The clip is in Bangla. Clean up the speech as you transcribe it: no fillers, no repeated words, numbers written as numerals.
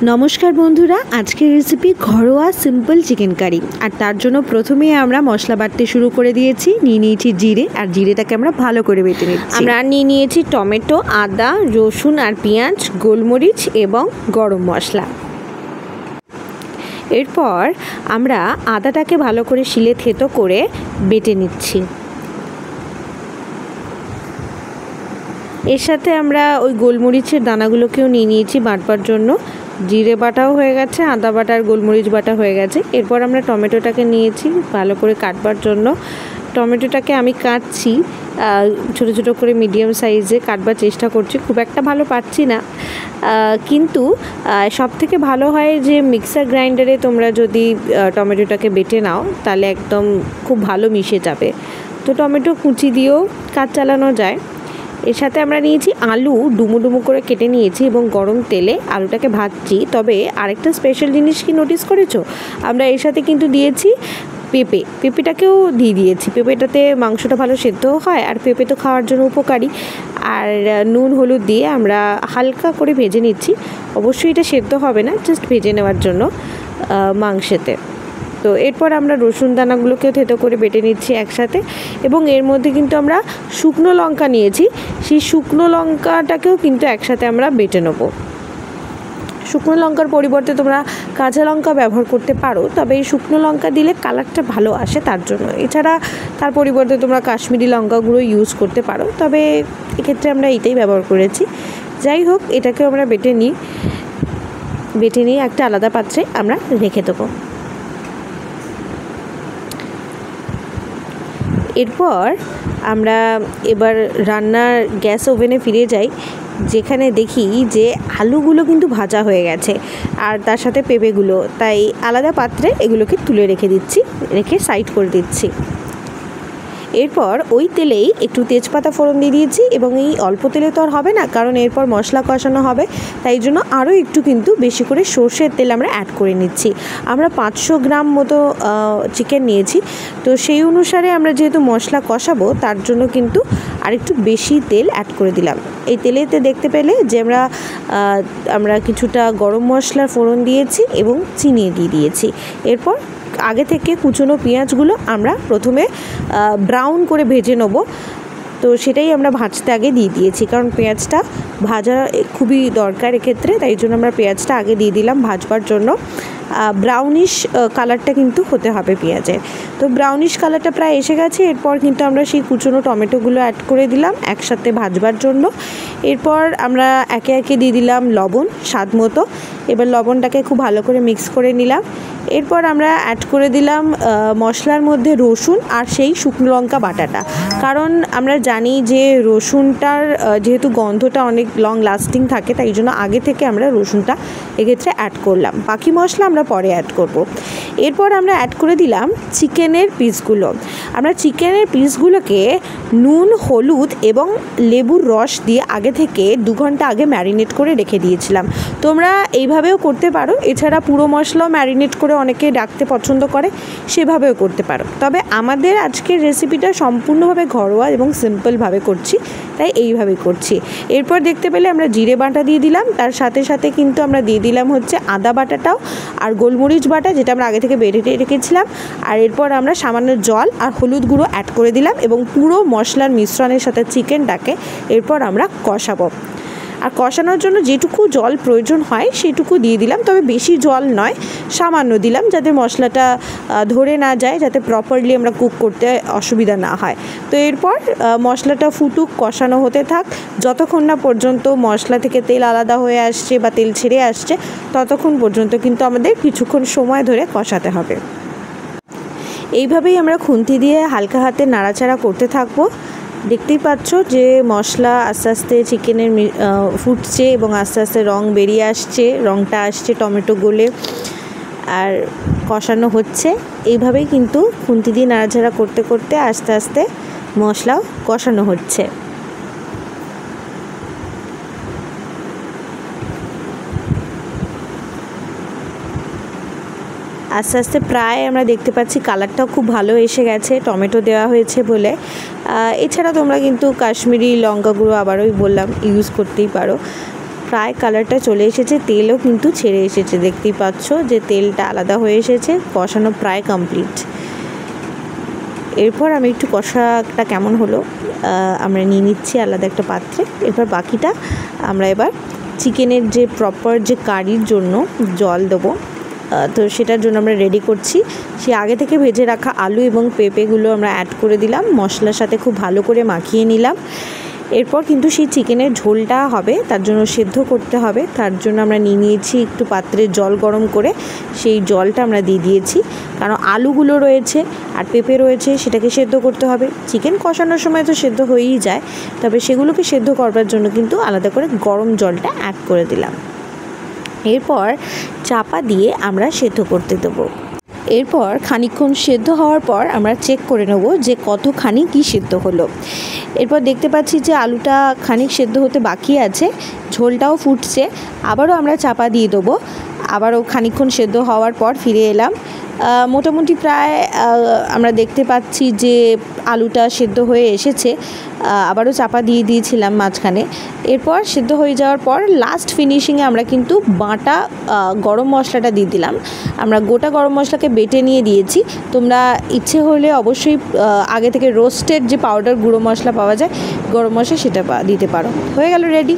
नमस्कार बंधुरा आज के रेसिपि घरोया सिम्पल चिकेन कारी और तार जोन्नो प्रथमेই আমরা মশলা বাটতে শুরু করে দিয়েছি। নিয়ে নিয়েছি জিরে আর জিরেটাকে আমরা ভালো করে বেটে নিচ্ছি। আমরা নিয়ে নিয়েছি টমেটো, আদা, রসুন আর পেঁয়াজ, গোলমরিচ এবং গরম মশলা। এরপর আমরা আদাটাকে ভালো করে শিলে থেতো করে বেটে নিচ্ছি। এর সাথে আমরা ওই গোলমরিচের দানাগুলোকেও নিয়ে নিয়েছি বাটবার জন্য। জিরে বাটাও হয়ে গেছে, আদা বাটা আর গোলমরিচ বাটা হয়ে গেছে। এরপর আমরা টমেটোটাকে নিয়েছি ভালো করে কাটবার জন্য। টমেটোটাকে আমি কাটছি ছোট ছোট করে মিডিয়াম সাইজে কাটবার চেষ্টা করছি, খুব একটা ভালো পাচ্ছি না, কিন্তু সবথেকে ভালো হয় যে মিক্সার গ্রাইন্ডারে তোমরা যদি টমেটোটাকে বেটে নাও তাহলে একদম খুব ভালো মিশে যাবে। তো টমেটো কুচি দিয়েও কাজ চালানো যায়। এর সাথে আমরা নিয়েছি আলু, ডুমো ডুমো করে কেটে নিয়েছি এবং গরম তেলে আলুটাকে ভাজছি। তবে আরেকটা স্পেশাল জিনিস কি নোটিস করেছো, আমরা এর সাথে কিন্তু দিয়েছি পেঁপেটাকেও দিয়ে দিয়েছি। পেঁপেটাতে মাংসটা ভালো সেদ্ধও হয় আর পেঁপে তো খাওয়ার জন্য উপকারী। আর নুন হলুদ দিয়ে আমরা হালকা করে ভেজে নিচ্ছি। অবশ্যই এটা সেদ্ধ হবে না, জাস্ট ভেজে নেওয়ার জন্য মাংসেতে। তো এরপর আমরা রসুন দানাগুলোকেও থেতো করে বেটে নিচ্ছি একসাথে, এবং এর মধ্যে কিন্তু আমরা শুকনো লঙ্কা নিয়েছি, সেই শুকনো লঙ্কাটাকেও কিন্তু একসাথে আমরা বেটে নেব। শুকনো লঙ্কার পরিবর্তে তোমরা কাঁচা লঙ্কা ব্যবহার করতে পারো, তবে এই শুকনো লঙ্কা দিলে কালারটা ভালো আসে তার জন্য। এছাড়া তার পরিবর্তে তোমরা কাশ্মীরি লঙ্কাগুলো ইউজ করতে পারো, তবে এক্ষেত্রে আমরা এইটাই ব্যবহার করেছি। যাই হোক, এটাকেও আমরা বেটে নিয়ে একটা আলাদা পাত্রে আমরা রেখে দেবো। এরপর আমরা এবার রান্নার গ্যাস ওভেনে ফিরে যাই, যেখানে দেখি যে আলুগুলো কিন্তু ভাজা হয়ে গেছে আর তার সাথে পেঁপেগুলো, তাই আলাদা পাত্রে এগুলোকে তুলে রেখে সাইড করে দিচ্ছি। এরপর ওই তেলেই একটু তেজপাতা ফোড়ন দিয়ে দিয়েছি, এবং এই অল্প তেলে তো আর হবে না, কারণ এরপর মশলা কষানো হবে, তাই জন্য আরও একটু কিন্তু বেশি করে সর্ষের তেল আমরা অ্যাড করে নিচ্ছি। আমরা 500 গ্রাম মতো চিকেন নিয়েছি, তো সেই অনুসারে আমরা যেহেতু মশলা কষাবো তার জন্য কিন্তু আরেকটু বেশি তেল অ্যাড করে দিলাম। এই তেলেতে দেখতে পেলে যে আমরা কিছুটা গরম মশলার ফোড়ন দিয়েছি এবং চিনি দিয়ে দিয়েছি। এরপর আগে থেকে কুচনো পেঁয়াজগুলো আমরা প্রথমে ব্রাউন করে ভেজে নেব। তো সেটাই আমরা ভাজতে আগে দিয়ে দিয়েছি, কারণ পেঁয়াজটা ভাজা খুবই দরকার এক্ষেত্রে, তাই জন্য আমরা পেঁয়াজটা আগে দিয়ে দিলাম ভাজবার জন্য। ব্রাউনিশ কালারটা কিন্তু হতে হবে পেঁয়াজের। তো ব্রাউনিশ কালারটা প্রায় এসে গেছে। এরপর কিন্তু আমরা সেই কুচনো টমেটোগুলো অ্যাড করে দিলাম একসাথে ভাজবার জন্য। এরপর আমরা একে একে দিয়ে দিলাম লবণ স্বাদ মতো। এবার লবণটাকে খুব ভালো করে মিক্স করে নিলাম। এরপর আমরা অ্যাড করে দিলাম মশলার মধ্যে রসুন আর সেই শুকনো লঙ্কা বাটাটা, কারণ আমরা জানি যে রসুনটার যেহেতু গন্ধটা অনেক লং লাস্টিং থাকে, তাই জন্য আগে থেকে আমরা রসুনটা এক্ষেত্রে অ্যাড করলাম। বাকি মশলা আমরা পরে অ্যাড করব। এরপর আমরা অ্যাড করে দিলাম চিকেনের পিসগুলো। আমরা চিকেনের পিসগুলোকে নুন, হলুদ এবং লেবুর রস দিয়ে আগে থেকে 2 ঘন্টা আগে ম্যারিনেট করে রেখে দিয়েছিলাম। তোমরা এইভাবেও করতে পারো, এছাড়া পুরো মশলাও ম্যারিনেট করে অনেকে রাখতে পছন্দ করে, সেভাবেও করতে পারো। তবে আমাদের আজকের রেসিপিটা সম্পূর্ণভাবে ঘরোয়া এবং সিম্পলভাবে করছি, তাই এইভাবেই করছি। এরপর দেখতে পেলে আমরা জিরে বাটা দিয়ে দিলাম, তার সাথে সাথে কিন্তু আমরা দিয়ে দিলাম হচ্ছে আদা বাটাটাও আর গোলমরিচ বাটা, যেটা আমরা আগে থেকে বেটে রেখেছিলাম। আর এরপর আমরা সামান্য জল আর হলুদ গুঁড়ো অ্যাড করে দিলাম, এবং পুরো মশলার মিশ্রণের সাথে চিকেনটাকে এরপর আমরা কষাবো। আর কষানোর জন্য যেটুকু জল প্রয়োজন হয় সেটুকু দিয়ে দিলাম, তবে বেশি জল নয়, সামান্য দিলাম, যাতে মশলাটা ধরে না যায়, যাতে প্রপারলি আমরা কুক করতে অসুবিধা না হয়। তো এরপর মশলাটা ফুটুক, কষানো হতে থাক, যতক্ষণ না পর্যন্ত মশলা থেকে তেল আলাদা হয়ে আসছে বা তেল ছেড়ে আসছে, ততক্ষণ পর্যন্ত কিন্তু আমাদের কিছুক্ষণ সময় ধরে কষাতে হবে। এইভাবেই আমরা খুন্তি দিয়ে হালকা হাতে নাড়াচাড়া করতে থাকবো। দেখতেই পাচ্ছ যে মশলা আস্তে আস্তে চিকেনের ফুটছে এবং আস্তে আস্তে রং বেরিয়ে আসছে, রংটা আসছে টমেটো গলে, আর কষানো হচ্ছে। এইভাবেই কিন্তু খুন্তি দিয়ে নাড়াচাড়া করতে করতে আস্তে আস্তে মশলাও কষানো হচ্ছে। আস্তে আস্তে প্রায় আমরা দেখতে পাচ্ছি কালারটাও খুব ভালো এসে গেছে টমেটো দেওয়া হয়েছে বলে। এছাড়া তোমরা কিন্তু কাশ্মীরি লঙ্কা গুঁড়ো আবারই বললাম ইউজ করতেই পারো। প্রায় কালারটা চলে এসেছে, তেলও কিন্তু ছেড়ে এসেছে, দেখতেই পাচ্ছ যে তেলটা আলাদা হয়ে এসেছে, কষানো প্রায় কমপ্লিট। এরপর আমি একটু কষাটা কেমন হলো আমরা নিয়ে নিচ্ছি আলাদা একটা পাত্রে। এরপর বাকিটা আমরা এবার চিকেনের যে প্রপার যে কারির জন্য জল দেবো, তো সেটার জন্য আমরা রেডি করছি। সে আগে থেকে ভেজে রাখা আলু এবং পেঁপেগুলো আমরা অ্যাড করে দিলাম, মশলার সাথে খুব ভালো করে মাখিয়ে নিলাম। এরপর কিন্তু সেই চিকেনের ঝোলটা হবে, তার জন্য সেদ্ধ করতে হবে। তার জন্য আমরা নিয়ে নিয়েছি একটু পাত্রে জল গরম করে, সেই জলটা আমরা দিয়ে দিয়েছি, কারণ আলুগুলো রয়েছে আর পেঁপে রয়েছে, সেটাকে সেদ্ধ করতে হবে। চিকেন কষানোর সময় তো সেদ্ধ হয়েই যায়, তবে সেগুলোকে সেদ্ধ করবার জন্য কিন্তু আলাদা করে গরম জলটা অ্যাড করে দিলাম। এরপর চাপা দিয়ে আমরা সেদ্ধ করতে দেবো। এরপর খানিকক্ষণ সেদ্ধ হওয়ার পর আমরা চেক করে নেব যে কতখানি কি সেদ্ধ হলো। এরপর দেখতে পাচ্ছি যে আলুটা খানিক সেদ্ধ হতে বাকি আছে, ঝোলটাও ফুটছে। আবারও আমরা চাপা দিয়ে দেবো। আবারও খানিকক্ষণ সেদ্ধ হওয়ার পর ফিরে এলাম। মোটামুটি প্রায় আমরা দেখতে পাচ্ছি যে আলুটা সেদ্ধ হয়ে এসেছে। আবারও চাপা দিয়ে দিয়েছিলাম মাঝখানে। এরপর সেদ্ধ হয়ে যাওয়ার পর লাস্ট ফিনিশিংয়ে আমরা কিন্তু বাটা গরম মশলাটা দিয়ে দিলাম। আমরা গোটা গরম মশলাকে বেটে নিয়ে দিয়েছি, তোমরা ইচ্ছে হলে অবশ্যই আগে থেকে রোস্টেড যে পাউডার গুঁড়ো মশলা পাওয়া যায় গরম মশলা, সেটা দিতে পারো। হয়ে গেল রেডি।